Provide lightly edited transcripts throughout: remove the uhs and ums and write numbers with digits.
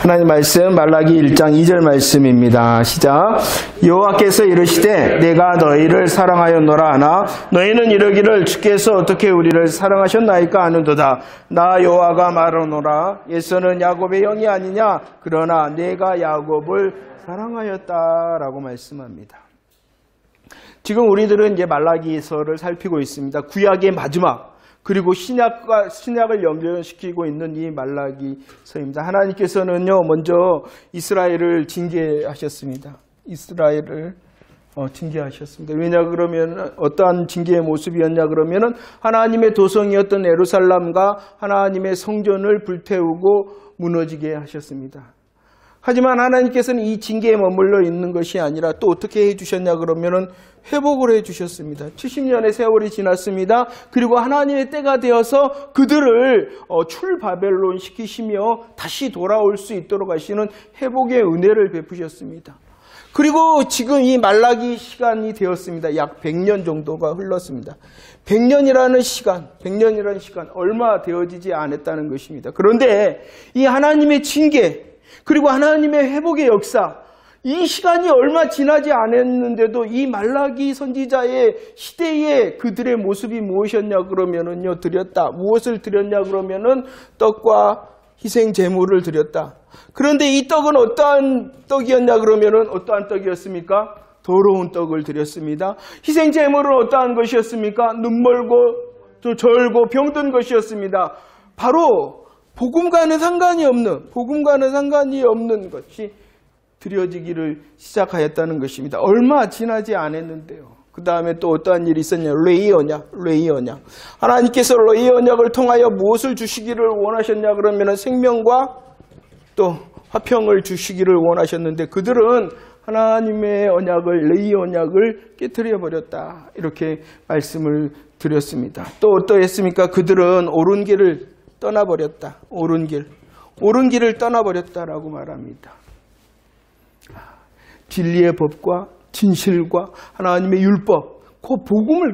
하나님 말씀 말라기 1장 2절 말씀입니다. 시작. 여호와께서 이르시되 내가 너희를 사랑하였노라 하나 너희는 이르기를 주께서 어떻게 우리를 사랑하셨나이까 하는도다. 나 여호와가 말하노라 에서는 야곱의 영이 아니냐 그러나 내가 야곱을 사랑하였다라고 말씀합니다. 지금 우리들은 이제 말라기서를 살피고 있습니다. 구약의 마지막 그리고 신약을 연결시키고 있는 이 말라기서입니다. 하나님께서는요 먼저 이스라엘을 징계하셨습니다. 이스라엘을 징계하셨습니다. 왜냐 그러면 어떠한 징계의 모습이었냐 그러면은 하나님의 도성이었던 예루살렘과 하나님의 성전을 불태우고 무너지게 하셨습니다. 하지만 하나님께서는 이 징계에 머물러 있는 것이 아니라 또 어떻게 해주셨냐 그러면은 회복을 해주셨습니다. 70년의 세월이 지났습니다. 그리고 하나님의 때가 되어서 그들을 출바벨론 시키시며 다시 돌아올 수 있도록 하시는 회복의 은혜를 베푸셨습니다. 그리고 지금 이 말라기 시간이 되었습니다. 약 100년 정도가 흘렀습니다. 100년이라는 시간 얼마 되어지지 않았다는 것입니다. 그런데 이 하나님의 징계 그리고 하나님의 회복의 역사 이 시간이 얼마 지나지 않았는데도 이 말라기 선지자의 시대에 그들의 모습이 무엇이었냐 그러면은요 드렸다. 무엇을 드렸냐 그러면은 떡과 희생 제물을 드렸다. 그런데 이 떡은 어떠한 떡이었냐 그러면은 어떠한 떡이었습니까? 더러운 떡을 드렸습니다. 희생 제물은 어떠한 것이었습니까? 눈멀고 또 절고 병든 것이었습니다. 바로 복음과는 상관이 없는 것이 드려지기를 시작하였다는 것입니다. 얼마 지나지 않았는데요. 그 다음에 또 어떠한 일이 있었냐? 레이 언약. 하나님께서 레이 언약을 통하여 무엇을 주시기를 원하셨냐 그러면 생명과 또 화평을 주시기를 원하셨는데 그들은 하나님의 언약을 레이 언약을 깨트려 버렸다. 이렇게 말씀을 드렸습니다. 또 어떠했습니까? 그들은 옳은 길을 떠나버렸다. 옳은 길을 떠나버렸다라고 말합니다. 진리의 법과 진실과 하나님의 율법, 그 복음을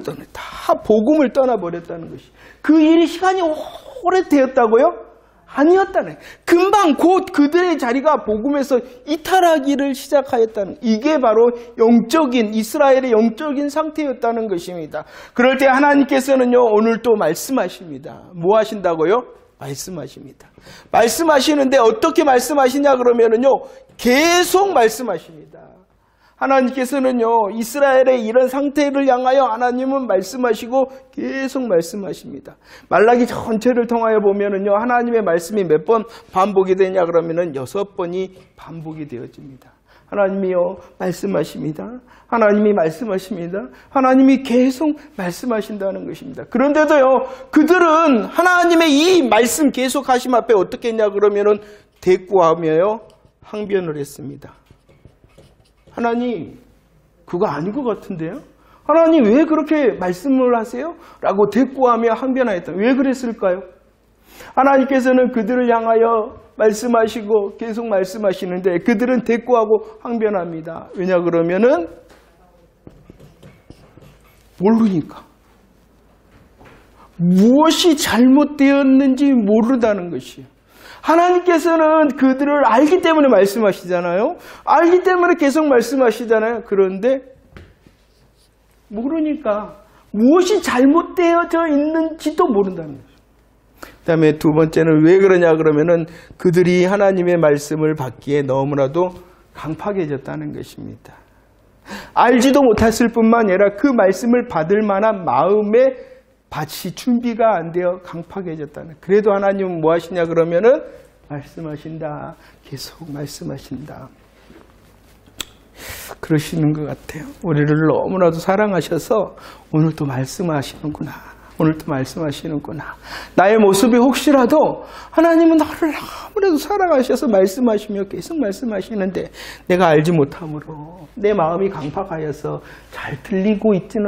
복음을 떠나버렸다는 것이. 그 일이 시간이 오래 되었다고요? 아니었다네. 금방 곧 그들의 자리가 복음에서 이탈하기를 시작하였다는, 이게 바로 이스라엘의 영적인 상태였다는 것입니다. 그럴 때 하나님께서는요 오늘 또 말씀하십니다. 뭐 하신다고요? 말씀하십니다. 말씀하시는데 어떻게 말씀하시냐 그러면은요 계속 말씀하십니다. 하나님께서는요 이스라엘의 이런 상태를 향하여 하나님은 말씀하시고 계속 말씀하십니다. 말라기 전체를 통하여 보면은요 하나님의 말씀이 몇 번 반복이 되냐 그러면은 6번이 반복이 되어집니다. 하나님이요 말씀하십니다. 하나님이 말씀하십니다. 하나님이 계속 말씀하신다는 것입니다. 그런데도요 그들은 하나님의 이 말씀 계속 하심 앞에 어떻게 했냐 그러면은 대꾸하며요 항변을 했습니다. 하나님 그거 아닌 것 같은데요? 하나님 왜 그렇게 말씀을 하세요? 라고 대꾸하며 항변하였다. 왜 그랬을까요? 하나님께서는 그들을 향하여 말씀하시고 계속 말씀하시는데 그들은 대꾸하고 항변합니다. 왜냐 그러면은 모르니까. 무엇이 잘못되었는지 모른다는 것이에요. 하나님께서는 그들을 알기 때문에 말씀하시잖아요. 알기 때문에 계속 말씀하시잖아요. 그런데 모르니까 무엇이 잘못되어져 있는지도 모른다는 거죠. 그 다음에 두 번째는 왜 그러냐 그러면은 그들이 하나님의 말씀을 받기에 너무나도 강팍해졌다는 것입니다. 알지도 못했을 뿐만 아니라 그 말씀을 받을 만한 마음의 밭이 준비가 안 되어 강팍해졌다는. 그래도 하나님은 뭐 하시냐 그러면은 말씀하신다. 계속 말씀하신다. 그러시는 것 같아요. 우리를 너무나도 사랑하셔서 오늘도 말씀하시는구나. 나의 모습이 혹시라도 하나님은 나를 아무래도 사랑하셔서 말씀하시며 계속 말씀하시는데 내가 알지 못함으로 내 마음이 강팍하여서 잘 들리지는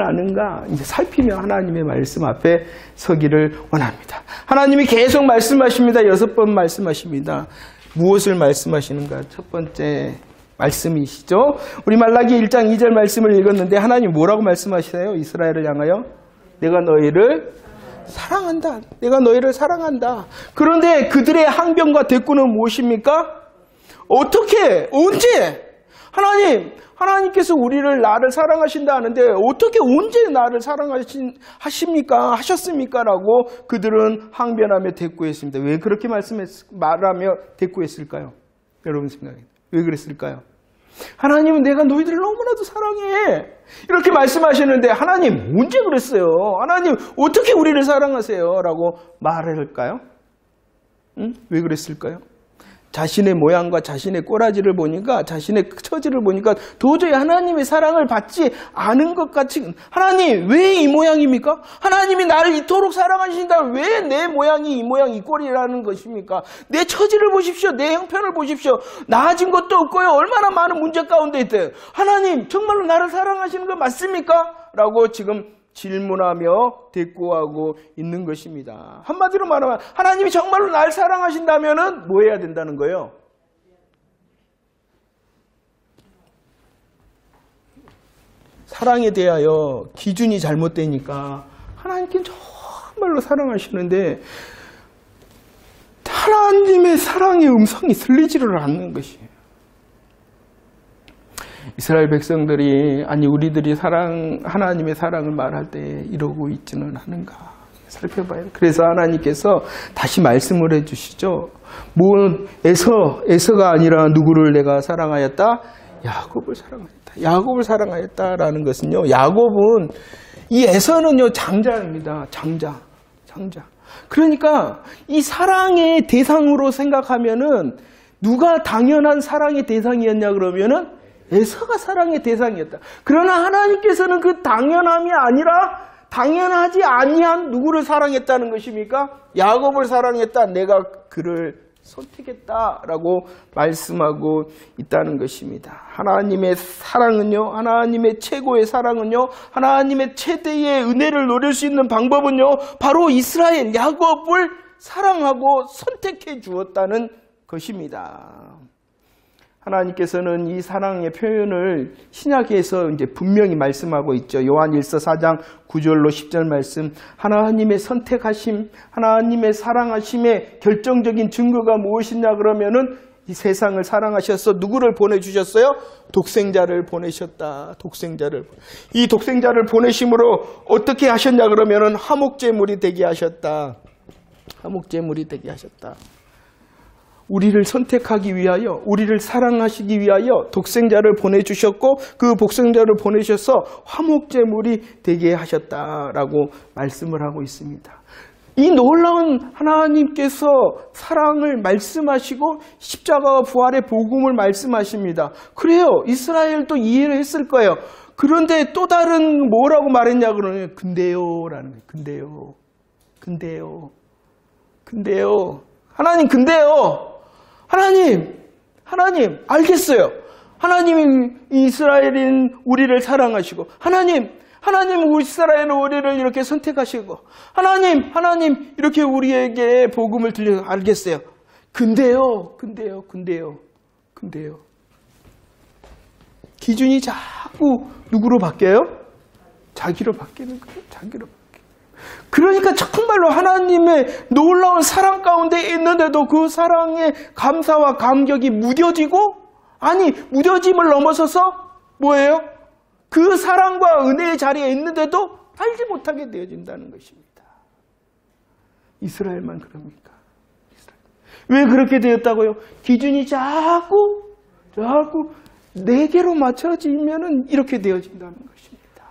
않은가 이제 살피며 하나님의 말씀 앞에 서기를 원합니다. 하나님이 계속 말씀하십니다. 6번 말씀하십니다. 무엇을 말씀하시는가? 첫 번째 말씀이시죠. 우리 말라기 1장 2절 말씀을 읽었는데 하나님 뭐라고 말씀하시세요? 이스라엘을 향하여 내가 너희를 사랑한다. 내가 너희를 사랑한다. 그런데 그들의 항변과 대꾸는 무엇입니까? 어떻게? 언제? 하나님께서 나를 사랑하신다 하는데 어떻게 언제 나를 하셨습니까? 라고 그들은 항변하며 대꾸했습니다. 왜 그렇게 말하며 대꾸했을까요? 여러분 생각에 왜 그랬을까요? 하나님은 내가 너희들을 너무나도 사랑해. 이렇게 말씀하시는데 하나님 언제 그랬어요? 하나님 어떻게 우리를 사랑하세요? 라고 말할까요? 왜 그랬을까요? 자신의 모양과 자신의 꼬라지를 보니까, 자신의 처지를 보니까 도저히 하나님의 사랑을 받지 않은 것 같이, 하나님 왜 이 모양입니까? 하나님이 나를 이토록 사랑하신다. 왜 내 모양이 이 모양 이 꼴이라는 것입니까? 내 처지를 보십시오. 내 형편을 보십시오. 나아진 것도 없고요. 얼마나 많은 문제 가운데 있대요. 하나님 정말로 나를 사랑하시는 거 맞습니까? 라고 지금 질문하며 대꾸하고 있는 것입니다. 한마디로 말하면 하나님이 정말로 날 사랑하신다면 뭐 해야 된다는 거예요? 사랑에 대하여 기준이 잘못되니까 하나님께는 정말로 사랑하시는데 하나님의 사랑의 음성이 들리지를 않는 것이에요. 이스라엘 백성들이 우리들이 하나님의 사랑을 말할 때 이러고 있지는 않은가 살펴봐요. 그래서 하나님께서 다시 말씀을 해주시죠. 에서가 아니라 누구를 내가 사랑하였다? 야곱을 사랑하였다. 야곱을 사랑하였다라는 것은요. 야곱은 이 에서는요 장자입니다. 장자. 그러니까 이 사랑의 대상으로 생각하면은 누가 당연한 사랑의 대상이었냐 그러면은 에서가 사랑의 대상이었다. 그러나 하나님께서는 그 당연함이 아니라 당연하지 아니한 누구를 사랑했다는 것입니까? 야곱을 사랑했다. 내가 그를 선택했다라고 말씀하고 있다는 것입니다. 하나님의 사랑은요, 하나님의 최고의 사랑은요, 하나님의 최대의 은혜를 누릴 수 있는 방법은요, 바로 이스라엘 야곱을 사랑하고 선택해 주었다는 것입니다. 하나님께서는 이 사랑의 표현을 신약에서 이제 분명히 말씀하고 있죠. 요한일서 4장 9절로 10절 말씀. 하나님의 선택하심, 하나님의 사랑하심의 결정적인 증거가 무엇이냐 그러면은 이 세상을 사랑하셔서 누구를 보내주셨어요? 독생자를 보내셨다. 이 독생자를 보내심으로 어떻게 하셨냐 그러면은 화목제물이 되게 하셨다. 우리를 선택하기 위하여, 우리를 사랑하시기 위하여 독생자를 보내주셨고 그 독생자를 보내셔서 화목제물이 되게 하셨다라고 말씀을 하고 있습니다. 이 놀라운 하나님께서 사랑을 말씀하시고 십자가와 부활의 복음을 말씀하십니다. 그래요. 이스라엘도 이해를 했을 거예요. 그런데 또 다른 뭐라고 말했냐 그러면 근데요라는 거예요. 근데요. 하나님 근데요. 하나님 알겠어요. 하나님이 이스라엘인 우리를 사랑하시고 하나님 이스라엘 우리를 이렇게 선택하시고 하나님 이렇게 우리에게 복음을 들려 알겠어요. 근데요. 기준이 자꾸 누구로 바뀌어요? 자기로 바뀌는 거예요. 그러니까 정말로 하나님의 놀라운 사랑 가운데 있는데도 그 사랑의 감사와 감격이 무뎌짐을 넘어서서 뭐예요? 그 사랑과 은혜의 자리에 있는데도 알지 못하게 되어진다는 것입니다. 이스라엘만 그럽니까? 왜 그렇게 되었다고요? 기준이 자꾸 내게로 맞춰지면은 이렇게 되어진다는 것입니다.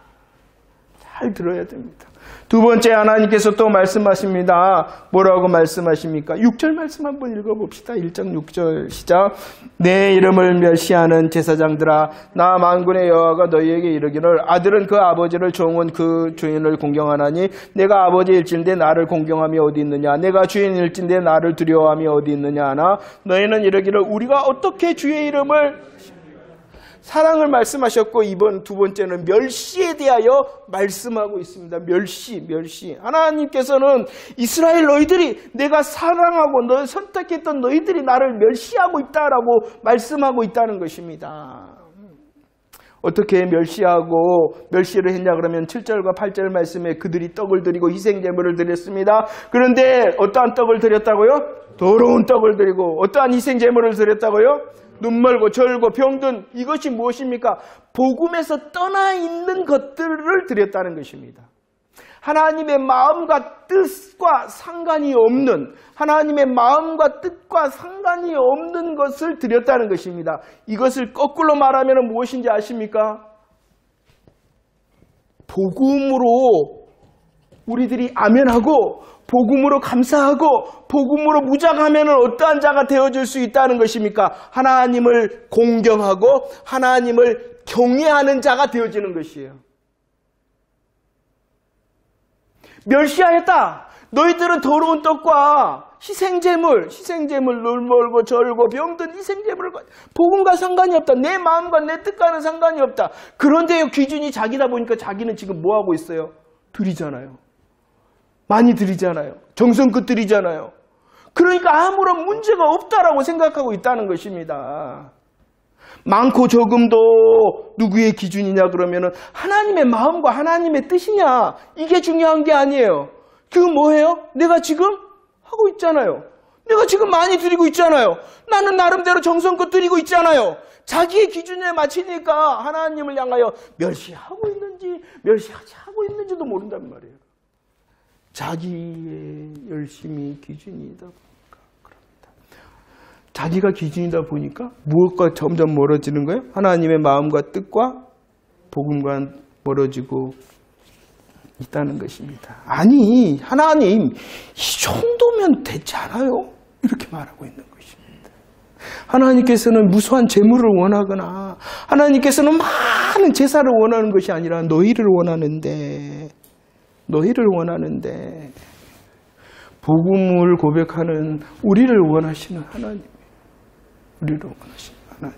잘 들어야 됩니다. 두 번째 하나님께서 또 말씀하십니다. 뭐라고 말씀하십니까? 6절 말씀 한번 읽어봅시다. 1장 6절 시작. 내 이름을 멸시하는 제사장들아 나 만군의 여호와가 너희에게 이르기를 아들은 그 아버지를 종은 그 주인을 공경하나니 내가 아버지일진데 나를 공경함이 어디 있느냐 내가 주인일진데 나를 두려워함이 어디 있느냐 하나 너희는 이르기를 우리가 어떻게 주의 이름을 사랑을 말씀하셨고 이번 두 번째는 멸시에 대하여 말씀하고 있습니다. 멸시. 하나님께서는 이스라엘 너희들이 내가 사랑하고 너 선택했던 너희들이 나를 멸시하고 있다라고 말씀하고 있다는 것입니다. 어떻게 멸시를 했냐 그러면 7절과 8절 말씀에 그들이 떡을 드리고 희생제물을 드렸습니다. 그런데 어떠한 떡을 드렸다고요? 더러운 떡을 드리고 어떠한 희생제물을 드렸다고요? 눈멀고 절고 병든 이것이 무엇입니까? 복음에서 떠나 있는 것들을 드렸다는 것입니다. 하나님의 마음과 뜻과 상관이 없는 하나님의 마음과 뜻과 상관이 없는 것을 드렸다는 것입니다. 이것을 거꾸로 말하면 무엇인지 아십니까? 복음으로 우리들이 아멘하고 복음으로 감사하고 복음으로 무장하면 어떠한 자가 되어줄 수 있다는 것입니까? 하나님을 공경하고 하나님을 경외하는 자가 되어지는 것이에요. 멸시하였다. 너희들은 더러운 떡과 희생제물 눈멀고 절고 병든 희생제물을 복음과 상관이 없다. 내 마음과 내 뜻과는 상관이 없다. 그런데요, 기준이 자기다 보니까 자기는 지금 뭐 하고 있어요? 드리잖아요. 많이 드리잖아요. 정성껏 드리잖아요. 그러니까 아무런 문제가 없다라고 생각하고 있다는 것입니다. 많고 적음도 누구의 기준이냐 그러면은 하나님의 마음과 하나님의 뜻이냐, 이게 중요한 게 아니에요. 그건 뭐예요? 내가 지금 하고 있잖아요. 내가 지금 많이 드리고 있잖아요. 나는 나름대로 정성껏 드리고 있잖아요. 자기의 기준에 맞추니까 하나님을 향하여 멸시하고 있는지 멸시하지 하고 있는지도 모른단 말이에요. 자기의 열심이 기준이다 보니까 그럽니다. 자기가 기준이다 보니까 무엇과 점점 멀어지는 거예요? 하나님의 마음과 뜻과 복음과 멀어지고 있다는 것입니다. 아니, 하나님 이 정도면 되지 않아요? 이렇게 말하고 있는 것입니다. 하나님께서는 무수한 재물을 원하거나 하나님께서는 많은 제사를 원하는 것이 아니라 너희를 원하는데 복음을 고백하는 우리를 원하시는 하나님, 우리를 원하시는 하나님.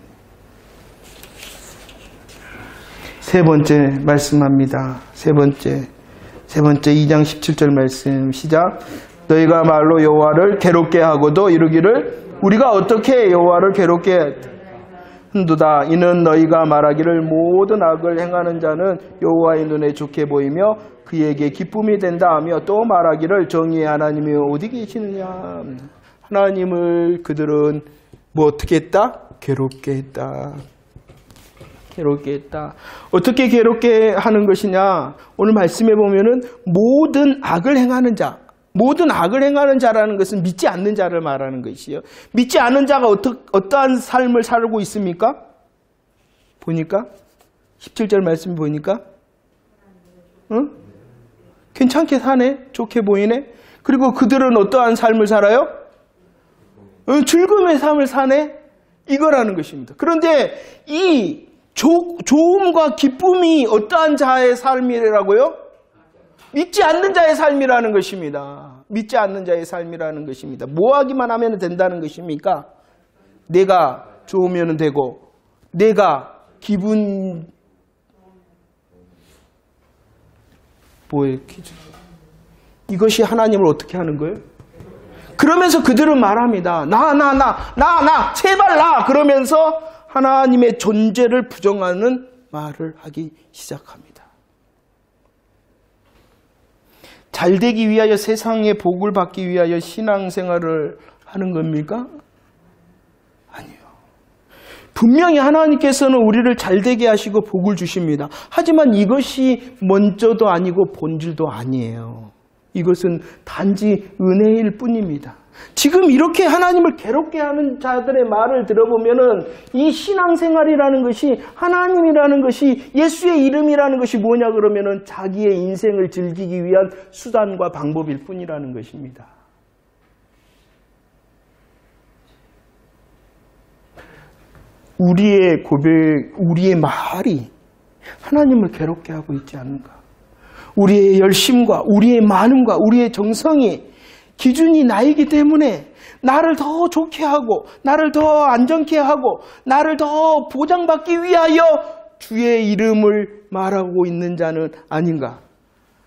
세 번째 말씀합니다. 세 번째 2장 17절 말씀 시작. 너희가 말로 여호와를 괴롭게 하고도 이르기를 우리가 어떻게 여호와를 괴롭게 한도다. 이는 너희가 말하기를 모든 악을 행하는 자는 여호와의 눈에 좋게 보이며 그에게 기쁨이 된다 하며 또 말하기를 정의의 하나님이 어디 계시느냐. 하나님을 그들은 뭐 어떻게 했다? 괴롭게 했다. 어떻게 괴롭게 하는 것이냐? 오늘 말씀해 보면은 모든 악을 행하는 자라는 것은 믿지 않는 자를 말하는 것이요. 믿지 않는 자가 어떠한 삶을 살고 있습니까? 보니까 17절 말씀 보니까 괜찮게 사네, 좋게 보이네. 그리고 그들은 어떠한 삶을 살아요? 즐거움의 삶을 사네, 이거라는 것입니다. 그런데 이 좋음과 기쁨이 어떠한 자의 삶이라고요? 믿지 않는 자의 삶이라는 것입니다. 믿지 않는 자의 삶이라는 것입니다. 뭐 하기만 하면 된다는 것입니까? 내가 좋으면 되고 내가 기분 뭐의 기준? 이것이 하나님을 어떻게 하는 거예요? 그러면서 그들은 말합니다. 나 제발 나 그러면서 하나님의 존재를 부정하는 말을 하기 시작합니다. 잘되기 위하여 세상의 복을 받기 위하여 신앙생활을 하는 겁니까? 아니요. 분명히 하나님께서는 우리를 잘되게 하시고 복을 주십니다. 하지만 이것이 먼저도 아니고 본질도 아니에요. 이것은 단지 은혜일 뿐입니다. 지금 이렇게 하나님을 괴롭게 하는 자들의 말을 들어보면은 이 신앙생활이라는 것이, 하나님이라는 것이, 예수의 이름이라는 것이 뭐냐 그러면은 자기의 인생을 즐기기 위한 수단과 방법일 뿐이라는 것입니다. 우리의 고백, 우리의 말이 하나님을 괴롭게 하고 있지 않는가? 우리의 열심과 우리의 많음과 우리의 정성이 기준이 나이기 때문에 나를 더 좋게 하고 나를 더 안전케 하고 나를 더 보장받기 위하여 주의 이름을 말하고 있는 자는 아닌가?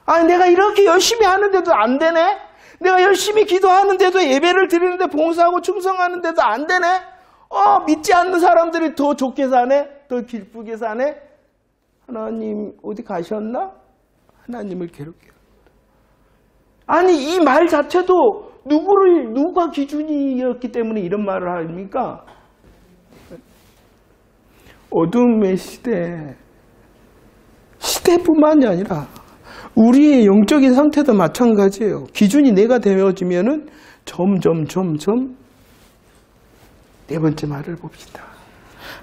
아니, 내가 이렇게 열심히 하는데도 안 되네? 내가 열심히 기도하는데도 예배를 드리는데 봉사하고 충성하는데도 안 되네? 믿지 않는 사람들이 더 좋게 사네? 더 기쁘게 사네? 하나님 어디 가셨나? 하나님을 괴롭게. 아니 이 말 자체도 누가 기준이었기 때문에 이런 말을 합니까? 어둠의 시대뿐만이 아니라 우리의 영적인 상태도 마찬가지예요. 기준이 내가 되어지면은 점점 네 번째 말을 봅시다.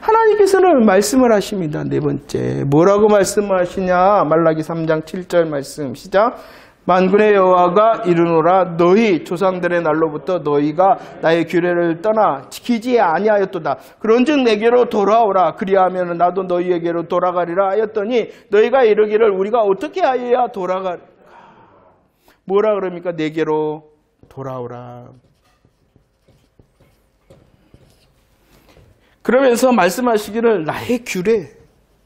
하나님께서는 말씀을 하십니다. 네 번째 뭐라고 말씀하시냐? 말라기 3장 7절 말씀 시작. 만군의 여호와가 이르노라 너희 조상들의 날로부터 너희가 나의 규례를 떠나 지키지 아니하였도다. 그런즉 내게로 돌아오라. 그리하면 나도 너희에게로 돌아가리라 하였더니 너희가 이르기를 우리가 어떻게 하여야 돌아가리까? 뭐라 그럽니까? 내게로 돌아오라. 그러면서 말씀하시기를 나의 규례,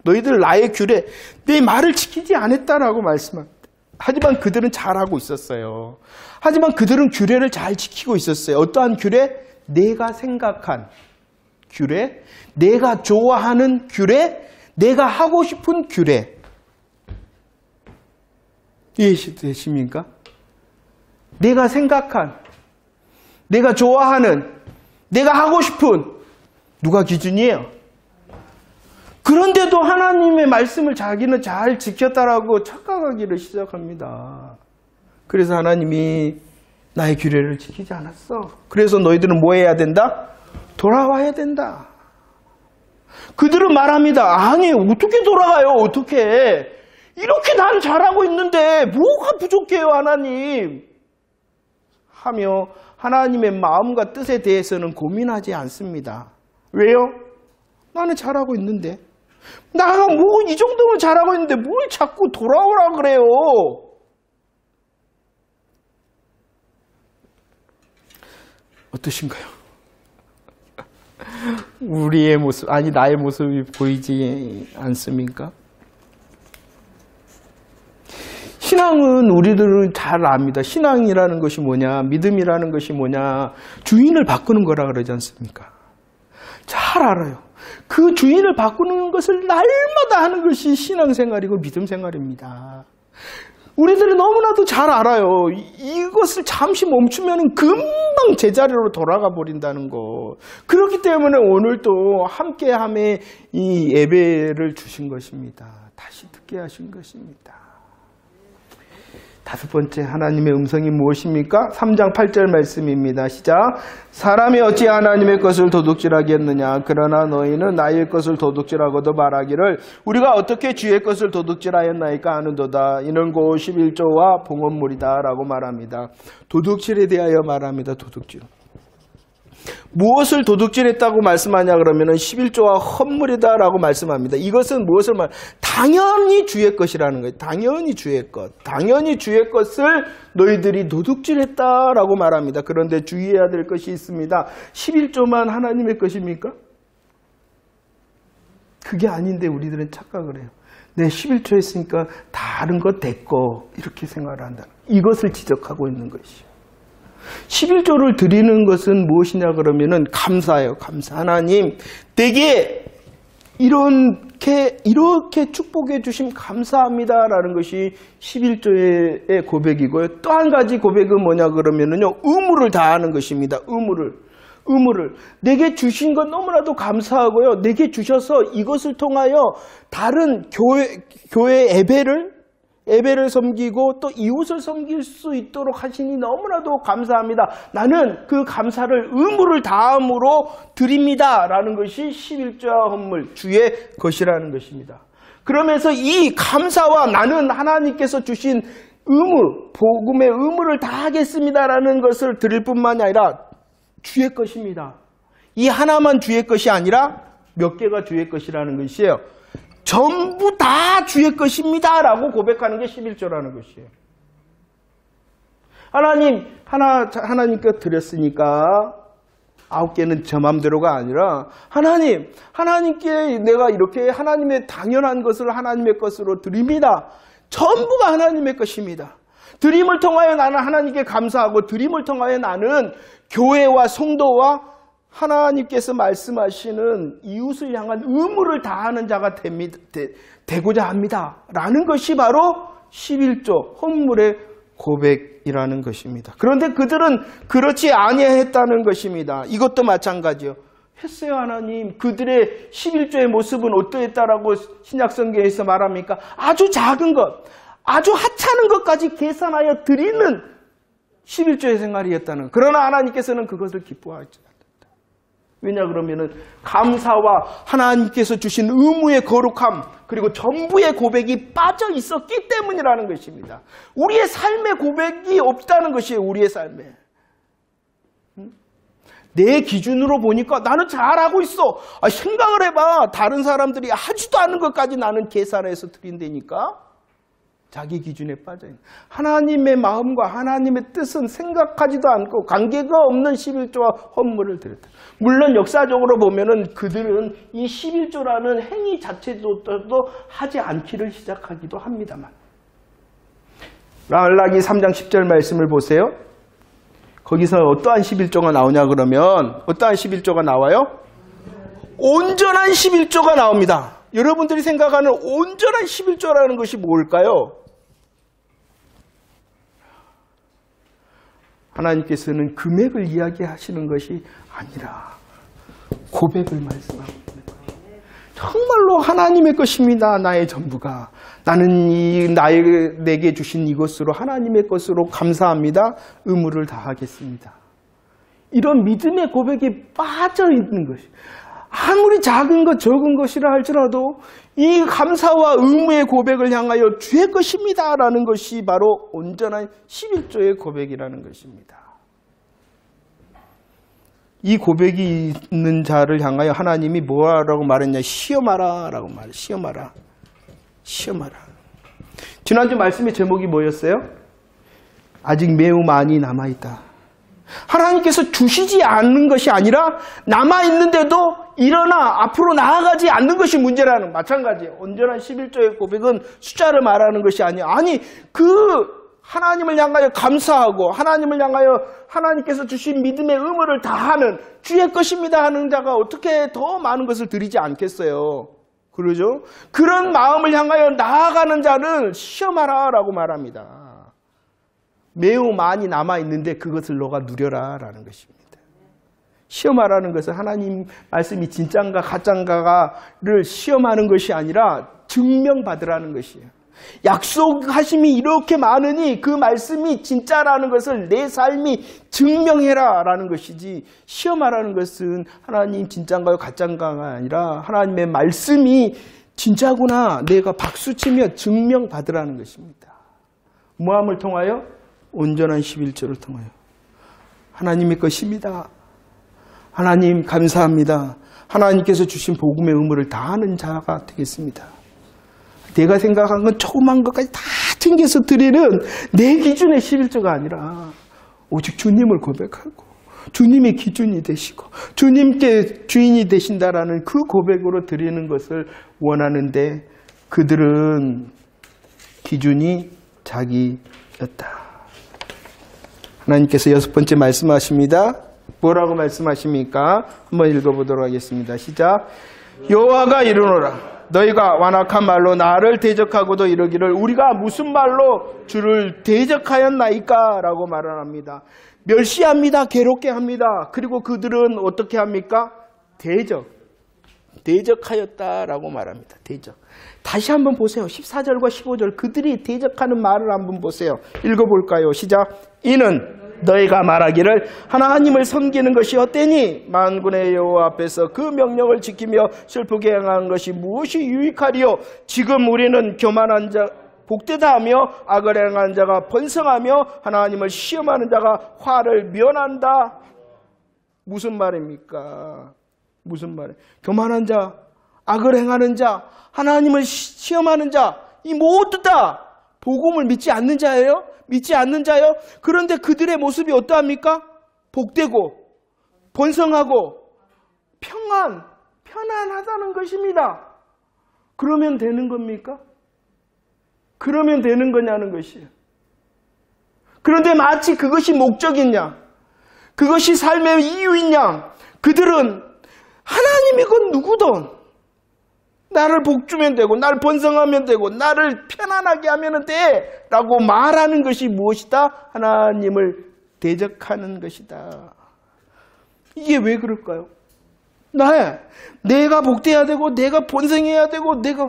너희들 나의 규례, 내 말을 지키지 않았다라고 말씀합니다. 하지만 그들은 잘하고 있었어요. 하지만 그들은 규례를 잘 지키고 있었어요. 어떠한 규례? 내가 생각한 규례, 내가 좋아하는 규례, 내가 하고 싶은 규례. 이해되십니까? 내가 생각한, 내가 좋아하는, 내가 하고 싶은 누가 기준이에요? 그런데도 하나님의 말씀을 자기는 잘 지켰다라고 착각하기를 시작합니다. 그래서 하나님이 나의 규례를 지키지 않았어. 그래서 너희들은 뭐 해야 된다? 돌아와야 된다. 그들은 말합니다. 아니 어떻게 돌아가요? 어떻게? 이렇게 난 잘하고 있는데 뭐가 부족해요 하나님? 하며 하나님의 마음과 뜻에 대해서는 고민하지 않습니다. 왜요? 나는 잘하고 있는데. 나 뭐 이 정도면 잘하고 있는데 뭘 자꾸 돌아오라 그래요? 어떠신가요? 우리의 모습, 아니 나의 모습이 보이지 않습니까? 신앙은 우리들은 잘 압니다. 신앙이라는 것이 뭐냐, 믿음이라는 것이 뭐냐, 주인을 바꾸는 거라 그러지 않습니까? 잘 알아요. 그 주인을 바꾸는 것을 날마다 하는 것이 신앙생활이고 믿음생활입니다. 우리들은 너무나도 잘 알아요. 이것을 잠시 멈추면 금방 제자리로 돌아가 버린다는 거. 그렇기 때문에 오늘도 함께함에 이 예배를 주신 것입니다. 다시 듣게 하신 것입니다. 다섯 번째 하나님의 음성이 무엇입니까? 3장 8절 말씀입니다. 시작. 사람이 어찌 하나님의 것을 도둑질하겠느냐? 그러나 너희는 나의 것을 도둑질하고도 말하기를 우리가 어떻게 주의 것을 도둑질하였나이까 하는도다. 이는 곧 11조와 봉헌물이다 라고 말합니다. 도둑질에 대하여 말합니다. 도둑질. 무엇을 도둑질했다고 말씀하냐 그러면 11조와 헌물이다 라고 말씀합니다. 이것은 무엇을 당연히 주의 것이라는 거예요. 당연히 주의 것. 당연히 주의 것을 너희들이 도둑질했다 라고 말합니다. 그런데 주의해야 될 것이 있습니다. 11조만 하나님의 것입니까? 그게 아닌데 우리들은 착각을 해요. 내 11조 했으니까 다른 거 됐고 이렇게 생각을 한다. 이것을 지적하고 있는 것이죠. 11조를 드리는 것은 무엇이냐 그러면은 감사예요. 감사. 하나님 내게 이렇게 축복해 주심 감사합니다라는 것이 11조의 고백이고요. 또 한 가지 고백은 뭐냐 그러면은요. 의무를 다하는 것입니다. 의무를 내게 주신 것 너무나도 감사하고요. 내게 주셔서 이것을 통하여 다른 교회 예배를 섬기고 또 이웃을 섬길 수 있도록 하시니 너무나도 감사합니다. 나는 그 감사를 의무를 다함으로 드립니다. 라는 것이 11조와 헌물, 주의 것이라는 것입니다. 그러면서 이 감사와 나는 하나님께서 주신 의무, 복음의 의무를 다하겠습니다. 라는 것을 드릴 뿐만이 아니라 주의 것입니다. 이 하나만 주의 것이 아니라 몇 개가 주의 것이라는 것이에요. 전부 다 주의 것입니다 라고 고백하는 게 11조라는 것이에요. 하나님께 드렸으니까 9개는 저 맘대로가 아니라 하나님께 내가 이렇게 하나님의 당연한 것을 하나님의 것으로 드립니다. 전부가 하나님의 것입니다. 드림을 통하여 나는 하나님께 감사하고 드림을 통하여 나는 교회와 성도와 하나님께서 말씀하시는 이웃을 향한 의무를 다하는 자가 되고자 합니다. 라는 것이 바로 11조 헌물의 고백이라는 것입니다. 그런데 그들은 그렇지 아니했다는 것입니다. 이것도 마찬가지요. 했어요, 하나님. 그들의 11조의 모습은 어떠했다라고 신약성경에서 말합니까? 아주 작은 것, 아주 하찮은 것까지 계산하여 드리는 11조의 생활이었다는. 그러나 하나님께서는 그것을 기뻐하지 않는다. 왜냐 그러면은 감사와 하나님께서 주신 의무의 거룩함 그리고 전부의 고백이 빠져 있었기 때문이라는 것입니다. 우리의 삶의 고백이 없다는 것이에요. 우리의 삶에. 내 기준으로 보니까 나는 잘하고 있어. 생각을 해봐. 다른 사람들이 하지도 않은 것까지 나는 계산해서 드린다니까. 자기 기준에 빠져있는. 하나님의 마음과 하나님의 뜻은 생각하지도 않고 관계가 없는 11조와 헌물을 드렸다. 물론 역사적으로 보면은 그들은 이 11조라는 행위 자체도 하지 않기를 시작하기도 합니다만. 말라기 3장 10절 말씀을 보세요. 거기서 어떠한 11조가 나오냐 그러면 어떠한 11조가 나와요? 온전한 11조가 나옵니다. 여러분들이 생각하는 온전한 11조라는 것이 뭘까요? 하나님께서는 금액을 이야기하시는 것이 아니라 고백을 말씀합니다. 정말로 하나님의 것입니다. 나의 전부가. 나는 내게 주신 이것으로 하나님의 것으로 감사합니다. 의무를 다하겠습니다. 이런 믿음의 고백이 빠져있는 것이 아무리 작은 것 적은 것이라 할지라도 이 감사와 의무의 고백을 향하여 주의 것입니다 라는 것이 바로 온전한 11조의 고백이라는 것입니다. 이 고백이 있는 자를 향하여 하나님이 뭐라고 말했냐? 시험하라 라고 말해요. 시험하라. 시험하라. 지난주 말씀의 제목이 뭐였어요? 아직 매우 많이 남아있다. 하나님께서 주시지 않는 것이 아니라 남아있는데도 일어나 앞으로 나아가지 않는 것이 문제라는 마찬가지예요. 온전한 11조의 고백은 숫자를 말하는 것이 아니에요. 아니 하나님을 향하여 감사하고 하나님을 향하여 하나님께서 주신 믿음의 의무를 다하는 주의 것입니다 하는 자가 어떻게 더 많은 것을 드리지 않겠어요. 그러죠? 그런 마음을 향하여 나아가는 자는 시험하라 라고 말합니다. 매우 많이 남아있는데 그것을 너가 누려라 라는 것입니다. 시험하라는 것은 하나님 말씀이 진짠가 가짠가를 시험하는 것이 아니라 증명받으라는 것이에요. 약속하심이 이렇게 많으니 그 말씀이 진짜라는 것을 내 삶이 증명해라 라는 것이지, 시험하라는 것은 하나님 진짠가요 가짠가가 아니라 하나님의 말씀이 진짜구나 내가 박수치며 증명받으라는 것입니다. 모함을 통하여 온전한 11조를 통하여 하나님의 것입니다. 하나님 감사합니다. 하나님께서 주신 복음의 의무를 다하는 자가 되겠습니다. 내가 생각한 건 조그만 것까지 다 챙겨서 드리는 내 기준의 11조가 아니라 오직 주님을 고백하고 주님의 기준이 되시고 주님께 주인이 되신다라는 그 고백으로 드리는 것을 원하는데 그들은 기준이 자기였다. 하나님께서 6번째 말씀하십니다. 뭐라고 말씀하십니까? 한번 읽어보도록 하겠습니다. 시작. 여호와가 이르노라. 너희가 완악한 말로 나를 대적하고도 이르기를 우리가 무슨 말로 주를 대적하였나이까? 라고 말을 합니다. 멸시합니다. 괴롭게 합니다. 그리고 그들은 어떻게 합니까? 대적하였다라고 말합니다. 대적. 다시 한번 보세요. 14절과 15절 그들이 대적하는 말을 한번 보세요. 읽어볼까요? 시작. 이는 너희가 말하기를 하나님을 섬기는 것이 헛되니 만군의 여호와 앞에서 그 명령을 지키며 슬프게 행하는 것이 무엇이 유익하리요? 지금 우리는 교만한 자 복되다 하며 악을 행하는 자가 번성하며 하나님을 시험하는 자가 화를 면한다. 무슨 말입니까? 무슨 말이에요? 교만한 자, 악을 행하는 자, 하나님을 시험하는 자, 이 모두 다 복음을 믿지 않는 자예요? 믿지 않는 자요? 그런데 그들의 모습이 어떠합니까? 복되고 번성하고 편안하다는 것입니다. 그러면 되는 겁니까? 그러면 되는 거냐는 것이에요. 그런데 마치 그것이 목적이냐? 그것이 삶의 이유이냐? 그들은 하나님이건 누구든 나를 복주면 되고 나를 번성하면 되고 나를 편안하게 하면 돼 라고 말하는 것이 무엇이다? 하나님을 대적하는 것이다. 이게 왜 그럴까요? 내가 복돼야 되고 내가 번성해야 되고 내가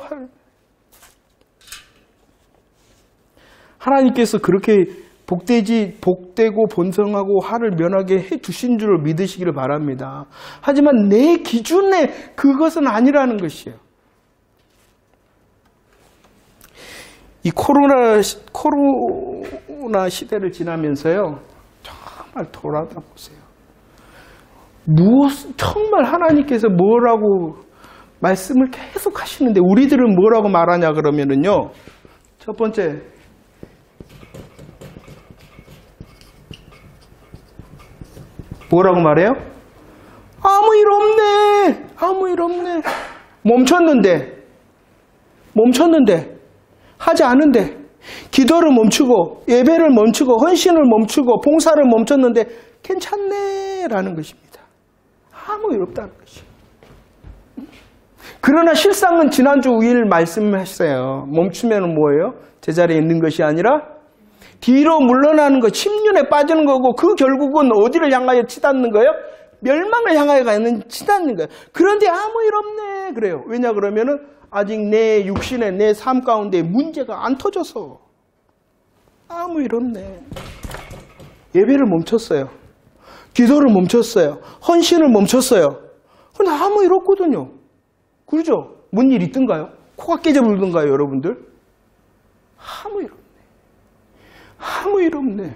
하나님께서 그렇게 복되고 번성하고 화를 면하게 해주신 줄 믿으시기를 바랍니다. 하지만 내 기준에 그것은 아니라는 것이에요. 이 코로나 시대를 지나면서요, 정말 돌아다 보세요. 정말 하나님께서 뭐라고 말씀을 계속 하시는데 우리들은 뭐라고 말하냐 그러면은요, 첫 번째, 뭐라고 말해요? 아무 일 없네. 아무 일 없네. 멈췄는데 하지 않은데 기도를 멈추고 예배를 멈추고 헌신을 멈추고 봉사를 멈췄는데 괜찮네 라는 것입니다. 아무 일 없다는 것이에요. 그러나 실상은 지난주 5일 말씀하셨어요. 멈추면 뭐예요? 제자리에 있는 것이 아니라 뒤로 물러나는 것, 침륜에 빠지는 거고 그 결국은 어디를 향하여 치닫는 거예요? 멸망을 향하여 가는 치닫는 거예요. 그런데 아무 일 없네 그래요. 왜냐 그러면은 아직 내 육신의 내 삶 가운데 문제가 안 터져서 아무 일 없네. 예배를 멈췄어요. 기도를 멈췄어요. 헌신을 멈췄어요. 근데 아무 일 없거든요. 그렇죠? 뭔 일 있던가요? 코가 깨져물던가요, 여러분들? 아무 일 없네. 아무 일 없네.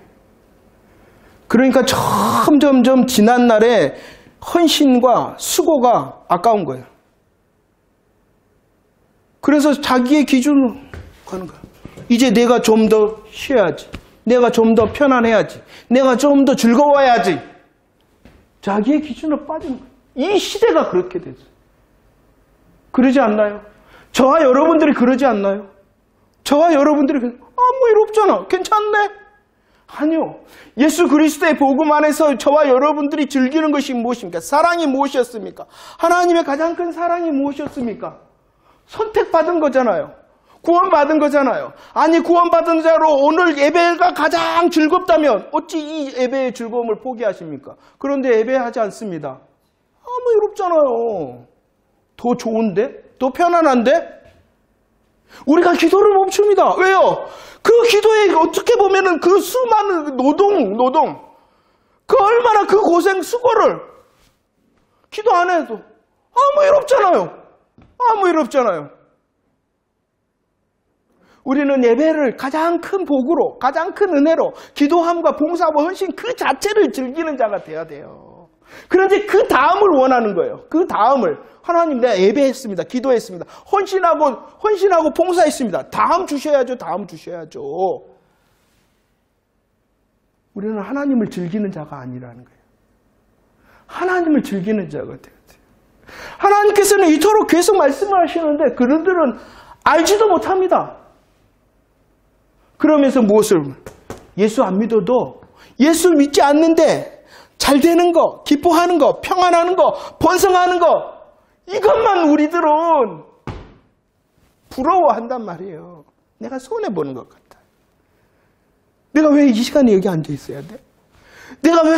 그러니까 점점 지난 날에 헌신과 수고가 아까운 거예요. 그래서 자기의 기준으로 가는 거예요. 이제 내가 좀 더 쉬어야지. 내가 좀 더 편안해야지. 내가 좀 더 즐거워야지. 자기의 기준으로 빠지는 거예요. 이 시대가 그렇게 됐어요. 그러지 않나요? 저와 여러분들이 그러지 않나요? 저와 여러분들이 아무 일 없잖아. 괜찮네. 아니요. 예수 그리스도의 복음 안에서 저와 여러분들이 즐기는 것이 무엇입니까? 사랑이 무엇이었습니까? 하나님의 가장 큰 사랑이 무엇이었습니까? 선택받은 거잖아요. 구원받은 거잖아요. 아니 구원받은 자로 오늘 예배가 가장 즐겁다면 어찌 이 예배의 즐거움을 포기하십니까? 그런데 예배하지 않습니다. 아무 일 없잖아요. 더 좋은데? 더 편안한데? 우리가 기도를 멈춥니다. 왜요? 그 기도에 어떻게 보면은 그 수많은 노동, 그 얼마나 그 고생, 수고를 기도 안 해도 아무 일 없잖아요. 아무 일 없잖아요. 우리는 예배를 가장 큰 복으로, 가장 큰 은혜로 기도함과 봉사와 헌신 그 자체를 즐기는 자가 돼야 돼요. 그런데 그 다음을 원하는 거예요. 그 다음을. 하나님 내가 예배했습니다. 기도했습니다. 헌신하고 봉사했습니다. 다음 주셔야죠. 다음 주셔야죠. 우리는 하나님을 즐기는 자가 아니라는 거예요. 하나님을 즐기는 자가 돼야 돼요. 하나님께서는 이토록 계속 말씀을 하시는데 그들은 알지도 못합니다. 그러면서 무엇을? 예수 안 믿어도 예수 믿지 않는데 잘 되는 거, 기뻐하는 거, 평안하는 거, 번성하는 거 이것만 우리들은 부러워한단 말이에요. 내가 손해보는 것 같아. 내가 왜 이 시간에 여기 앉아 있어야 돼? 내가 왜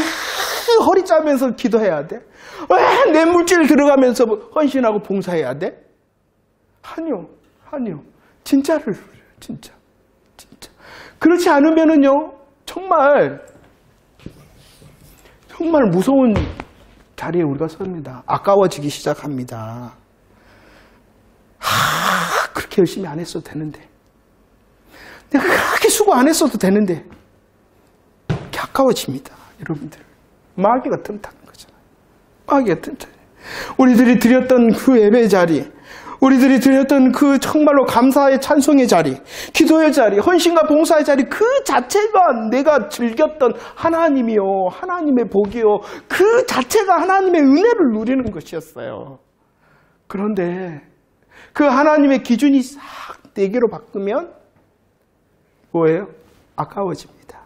허리 짜면서 기도해야 돼? 왜 내 물질 들어가면서 헌신하고 봉사해야 돼? 아니요. 진짜를 진짜. 그렇지 않으면은요, 정말 무서운 자리에 우리가 섭니다. 아까워지기 시작합니다. 그렇게 열심히 안 했어도 되는데. 내가 그렇게 수고 안 했어도 되는데. 이렇게 아까워집니다. 여러분들. 마귀가 틈타는 거잖아요. 마귀가 틈타요. 우리들이 드렸던 그 예배 자리, 우리들이 드렸던 그 정말로 감사의 찬송의 자리, 기도의 자리, 헌신과 봉사의 자리 그 자체가 내가 즐겼던 하나님이요, 하나님의 복이요, 그 자체가 하나님의 은혜를 누리는 것이었어요. 그런데 그 하나님의 기준이 싹 내게로 바꾸면 뭐예요? 아까워집니다.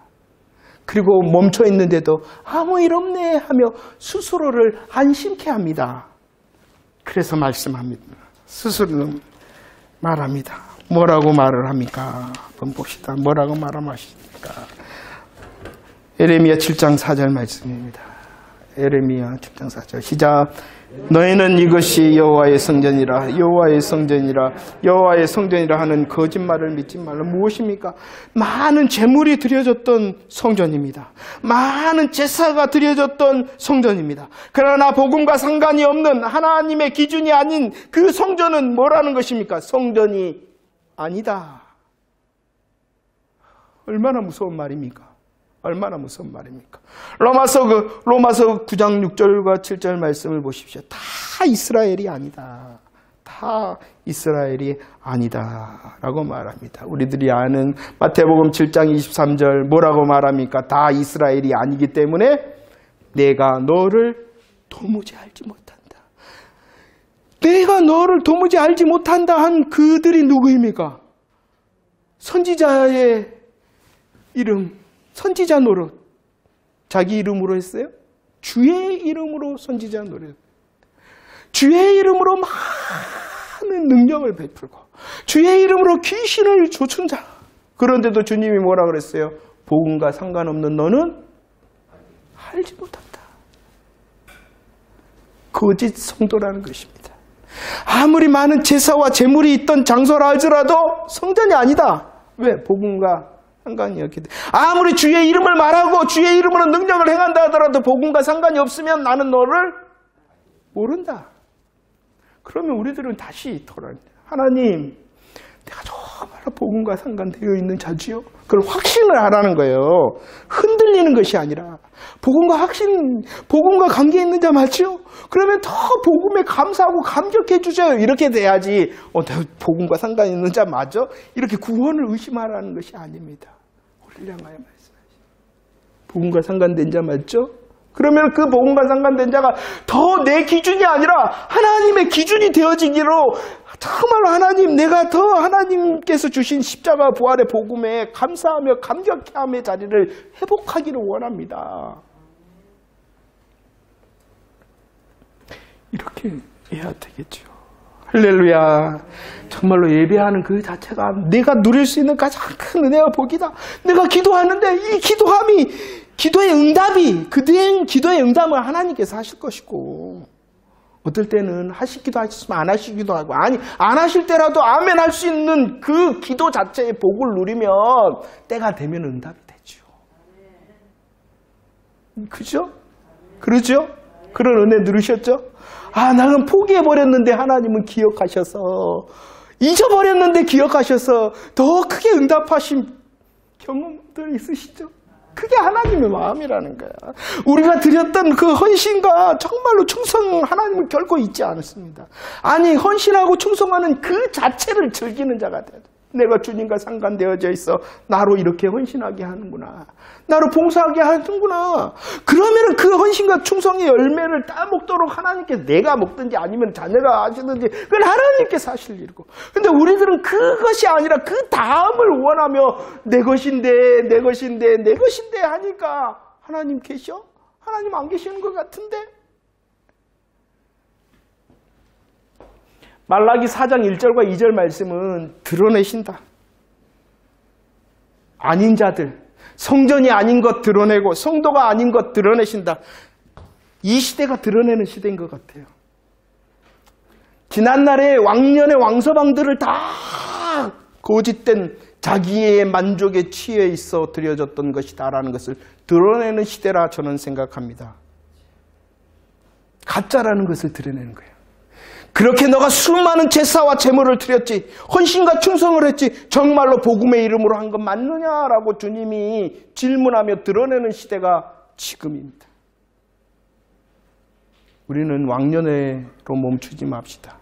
그리고 멈춰 있는데도 아무 일 없네 하며 스스로를 안심케 합니다. 그래서 말씀합니다. 스스로는 말합니다. 뭐라고 말을 합니까? 한번 봅시다. 뭐라고 말하십니까? 예레미야 7장 4절 말씀입니다. 예레미야 7장 4절 시작. 너희는 이것이 여호와의 성전이라 여호와의 성전이라 여호와의 성전이라 하는 거짓말을 믿지 말라. 무엇입니까? 많은 제물이 드려졌던 성전입니다. 많은 제사가 드려졌던 성전입니다. 그러나 복음과 상관이 없는 하나님의 기준이 아닌 그 성전은 뭐라는 것입니까? 성전이 아니다. 얼마나 무서운 말입니까? 얼마나 무서운 말입니까? 로마서 9장 6절과 7절 말씀을 보십시오. 다 이스라엘이 아니다. 다 이스라엘이 아니다 라고 말합니다. 우리들이 아는 마태복음 7장 23절 뭐라고 말합니까? 다 이스라엘이 아니기 때문에 내가 너를 도무지 알지 못한다. 내가 너를 도무지 알지 못한다 한 그들이 누구입니까? 선지자의 이름, 선지자 노릇. 자기 이름으로 했어요? 주의 이름으로 선지자 노릇. 주의 이름으로 많은 능력을 베풀고 주의 이름으로 귀신을 쫓은 자. 그런데도 주님이 뭐라 그랬어요? 복음과 상관없는 너는 알지 못한다. 거짓 성도라는 것입니다. 아무리 많은 제사와 제물이 있던 장소라 할지라도 성전이 아니다. 왜? 복음과 상관이 없기 때문에. 아무리 주의 이름을 말하고 주의 이름으로 능력을 행한다 하더라도 복음과 상관이 없으면 나는 너를 모른다. 그러면 우리들은 다시 돌아옵니다. 하나님, 내가 정말로 복음과 상관되어 있는 자지요? 그걸 확신을 하라는 거예요. 흔들리는 것이 아니라 복음과 관계 있는 자 맞지요? 그러면 더 복음에 감사하고 감격해 주세요. 이렇게 돼야지 내가 복음과 상관이 있는 자 맞아? 이렇게 구원을 의심하라는 것이 아닙니다. 우리를 향하여 말씀하시죠. 복음과 상관된 자 맞죠? 그러면 그 복음과 상관된 자가 더 내 기준이 아니라 하나님의 기준이 되어지기로 정말로 하나님, 내가 더 하나님께서 주신 십자가 부활의 복음에 감사하며 감격함의 자리를 회복하기를 원합니다. 이렇게 해야 되겠죠. 할렐루야. 정말로 예배하는 그 자체가 내가 누릴 수 있는 가장 큰 은혜와 복이다. 내가 기도하는데 이 기도의 응답이, 그대의 기도의 응답을 하나님께서 하실 것이고, 어떨 때는 하시기도 하시지만 안 하시기도 하고, 아니 안 하실 때라도 아멘 할 수 있는 그 기도 자체의 복을 누리면 때가 되면 응답이 되죠. 그죠? 그러죠? 그런 은혜 누리셨죠? 나는 포기해버렸는데 하나님은 기억하셔서, 잊어버렸는데 기억하셔서 더 크게 응답하신 경험들 있으시죠? 그게 하나님의 마음이라는 거야. 우리가 드렸던 그 헌신과 정말로 충성, 하나님은 결코 잊지 않았습니다. 아니, 헌신하고 충성하는 그 자체를 즐기는 자가 돼야 돼. 내가 주님과 상관되어져 있어 나로 이렇게 헌신하게 하는구나, 나로 봉사하게 하는구나. 그러면은 그 헌신과 충성의 열매를 따먹도록 하나님께서, 내가 먹든지 아니면 자녀가 하시든지 그건 하나님께서 하실 일이고, 근데 우리들은 그것이 아니라 그 다음을 원하며 내 것인데 하니까 하나님 계셔? 하나님 안 계시는 것 같은데? 말라기 4장 1절과 2절 말씀은 드러내신다. 아닌 자들, 성전이 아닌 것 드러내고 성도가 아닌 것 드러내신다. 이 시대가 드러내는 시대인 것 같아요. 지난날에 왕년의 왕서방들을 다 거짓된 자기의 만족에 취해 있어 드려졌던 것이다라는 것을 드러내는 시대라 저는 생각합니다. 가짜라는 것을 드러내는 거예요. 그렇게 너가 수많은 제사와 제물을 드렸지, 헌신과 충성을 했지, 정말로 복음의 이름으로 한 것 맞느냐라고 주님이 질문하며 드러내는 시대가 지금입니다. 우리는 왕년회로 멈추지 맙시다.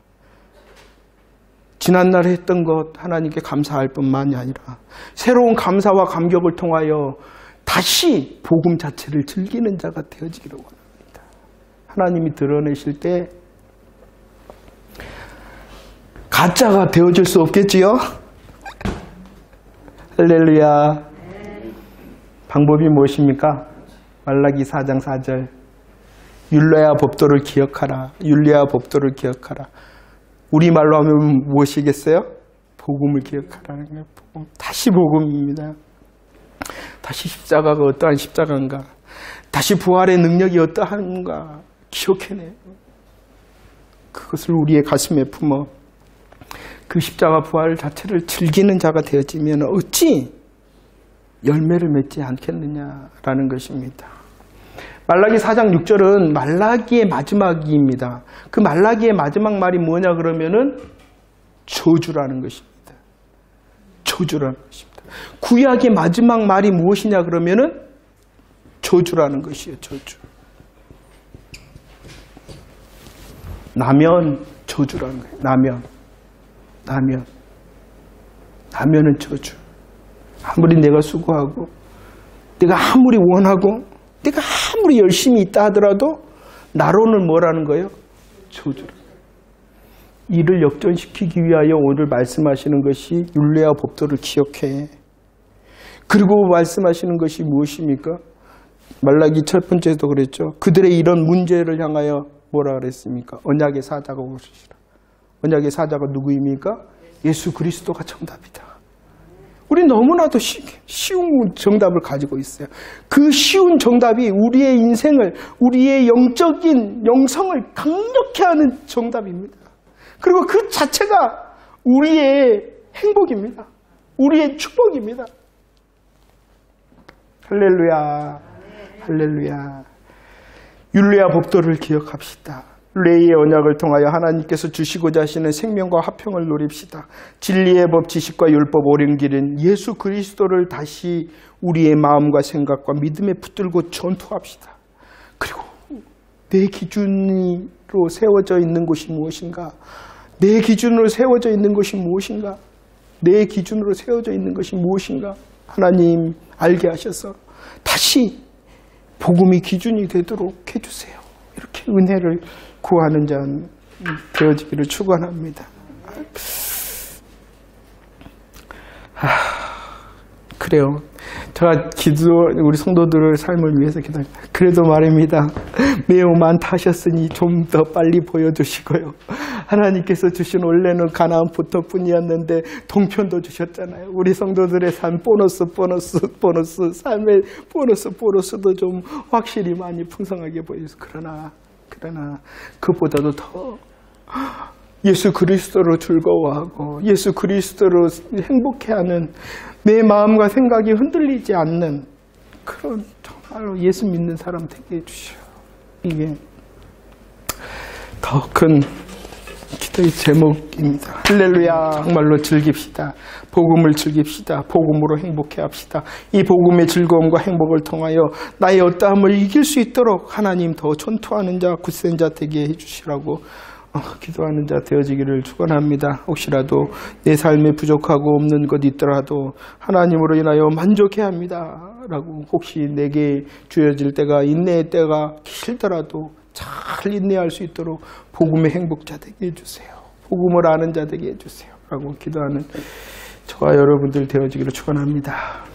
지난날에 했던 것 하나님께 감사할 뿐만이 아니라 새로운 감사와 감격을 통하여 다시 복음 자체를 즐기는 자가 되어지기를 원합니다. 하나님이 드러내실 때 가짜가 되어질 수 없겠지요? 할렐루야. 방법이 무엇입니까? 말라기 4장 4절. 율례와 법도를 기억하라. 율례와 법도를 기억하라. 우리말로 하면 무엇이겠어요? 복음을 기억하라는 거예요. 복음. 다시 복음입니다. 다시 십자가가 어떠한 십자가인가? 다시 부활의 능력이 어떠한가? 기억해내요. 그것을 우리의 가슴에 품어 그 십자가 부활 자체를 즐기는 자가 되어지면 어찌 열매를 맺지 않겠느냐라는 것입니다. 말라기 4장 6절은 말라기의 마지막입니다. 그 말라기의 마지막 말이 뭐냐 그러면은 저주라는 것입니다. 저주라는 것입니다. 구약의 마지막 말이 무엇이냐 그러면은 저주라는 것이에요. 저주. 나면 저주라는 거예요. 나면은 저주. 아무리 내가 수고하고 내가 아무리 원하고 내가 아무리 열심히 있다 하더라도 나로는 뭐라는 거예요? 저주라. 이를 역전시키기 위하여 오늘 말씀하시는 것이 율례와 법도를 기억해. 그리고 말씀하시는 것이 무엇입니까? 말라기 첫 번째도 그랬죠. 그들의 이런 문제를 향하여 뭐라 그랬습니까? 언약의 사자가 오시리라. 언약의 사자가 누구입니까? 예수 그리스도가 정답이다. 우리 너무나도 쉬운 정답을 가지고 있어요. 그 쉬운 정답이 우리의 인생을, 우리의 영적인 영성을 강력히 하는 정답입니다. 그리고 그 자체가 우리의 행복입니다. 우리의 축복입니다. 할렐루야. 할렐루야. 율례와 법도를 기억합시다. 율례의 언약을 통하여 하나님께서 주시고자 하시는 생명과 화평을 누립시다. 진리의 법, 지식과 율법, 옳은 길은 예수 그리스도를 다시 우리의 마음과 생각과 믿음에 붙들고 전투합시다. 그리고 내 기준으로 세워져 있는 것이 무엇인가? 내 기준으로 세워져 있는 것이 무엇인가? 내 기준으로 세워져 있는 것이 무엇인가? 하나님 알게 하셔서 다시 복음이 기준이 되도록 해주세요. 이렇게 은혜를 구하는 자 되어지기를 축원합니다. 그래요. 제가 우리 성도들의 삶을 위해서 기도합니다. 그래도 말입니다. 매우 많다 하셨으니 좀 더 빨리 보여주시고요. 하나님께서 주신 원래는 가나안 부터뿐이었는데 동편도 주셨잖아요. 우리 성도들의 삶 보너스, 삶의 보너스도 좀 확실히 많이 풍성하게 보여서 그러나 그보다도 더 예수 그리스도로 즐거워하고 예수 그리스도로 행복해하는 내 마음과 생각이 흔들리지 않는 그런 정말로 예수 믿는 사람 되게 해주시오. 이게 더 큰 기도의 제목입니다. 할렐루야. 정말로 즐깁시다. 복음을 즐깁시다. 복음으로 행복해 합시다. 이 복음의 즐거움과 행복을 통하여 나의 어떠함을 이길 수 있도록 하나님 더 전투하는 자, 굳센 자 되게 해주시라고 기도하는 자 되어지기를 축원합니다. 혹시라도 내 삶에 부족하고 없는 것 있더라도 하나님으로 인하여 만족해야 합니다 라고 혹시 내게 주어질 때가 인내의 때가 길더라도 잘 인내할 수 있도록 복음의 행복자 되게 해주세요. 복음을 아는 자 되게 해주세요 라고 기도하는 저와 여러분들 되어지기를 축원합니다.